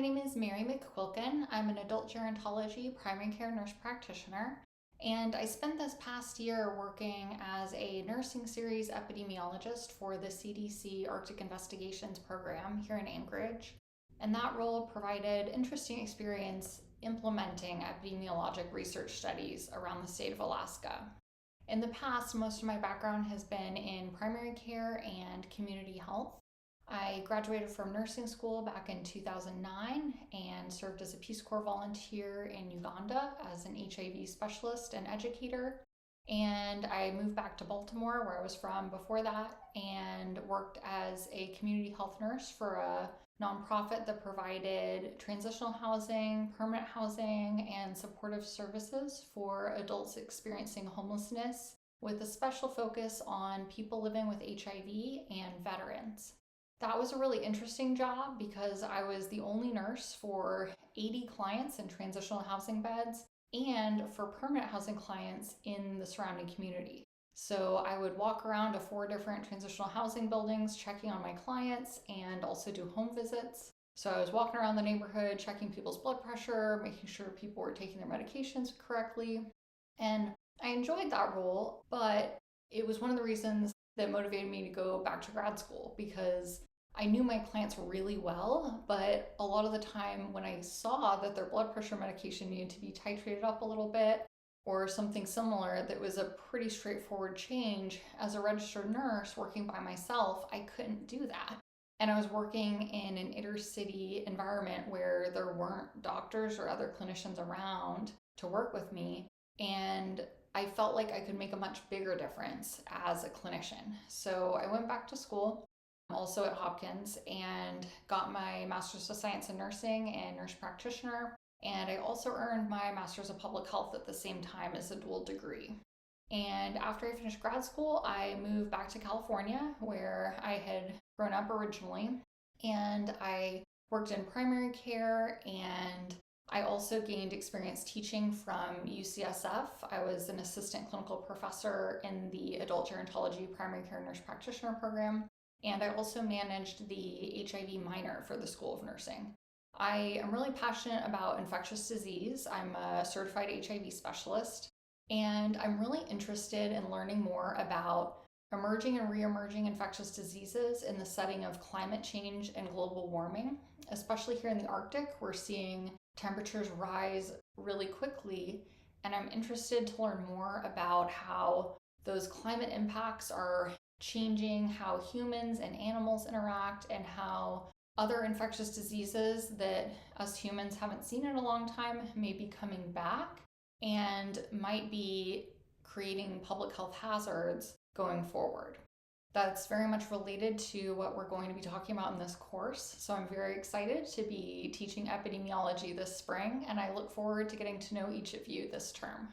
name is Mary McQuilkin. I'm an adult gerontology primary care nurse practitioner, and I spent this past year working as a nursing series epidemiologist for the CDC Arctic Investigations program here in Anchorage. And that role provided interesting experience implementing epidemiologic research studies around the state of Alaska. In the past, most of my background has been in primary care and community health. I graduated from nursing school back in 2009 and served as a Peace Corps volunteer in Uganda as an HIV specialist and educator. And I moved back to Baltimore, where I was from before that, and worked as a community health nurse for a nonprofit that provided transitional housing, permanent housing, and supportive services for adults experiencing homelessness, with a special focus on people living with HIV and veterans. That was a really interesting job because I was the only nurse for 80 clients in transitional housing beds and for permanent housing clients in the surrounding community. So I would walk around to 4 different transitional housing buildings checking on my clients and also do home visits. So I was walking around the neighborhood, checking people's blood pressure, making sure people were taking their medications correctly. And I enjoyed that role, but it was one of the reasons that motivated me to go back to grad school, because I knew my clients really well, but a lot of the time when I saw that their blood pressure medication needed to be titrated up a little bit or something similar that was a pretty straightforward change, as a registered nurse working by myself, I couldn't do that. And I was working in an inner city environment where there weren't doctors or other clinicians around to work with me. And I felt like I could make a much bigger difference as a clinician. So I went back to school, also at Hopkins, and got my Master's of Science in Nursing and Nurse Practitioner. And I also earned my Master's of Public Health at the same time as a dual degree. And after I finished grad school, I moved back to California, where I had grown up originally. And I worked in primary care, and I also gained experience teaching from UCSF. I was an assistant clinical professor in the adult gerontology primary care nurse practitioner program. And I also managed the HIV minor for the School of Nursing. I am really passionate about infectious disease. I'm a certified HIV specialist, and I'm really interested in learning more about emerging and re-emerging infectious diseases in the setting of climate change and global warming. Especially here in the Arctic, we're seeing temperatures rise really quickly, and I'm interested to learn more about how those climate impacts are changing how humans and animals interact, and how other infectious diseases that us humans haven't seen in a long time may be coming back and might be creating public health hazards going forward. That's very much related to what we're going to be talking about in this course. So I'm very excited to be teaching epidemiology this spring, and I look forward to getting to know each of you this term.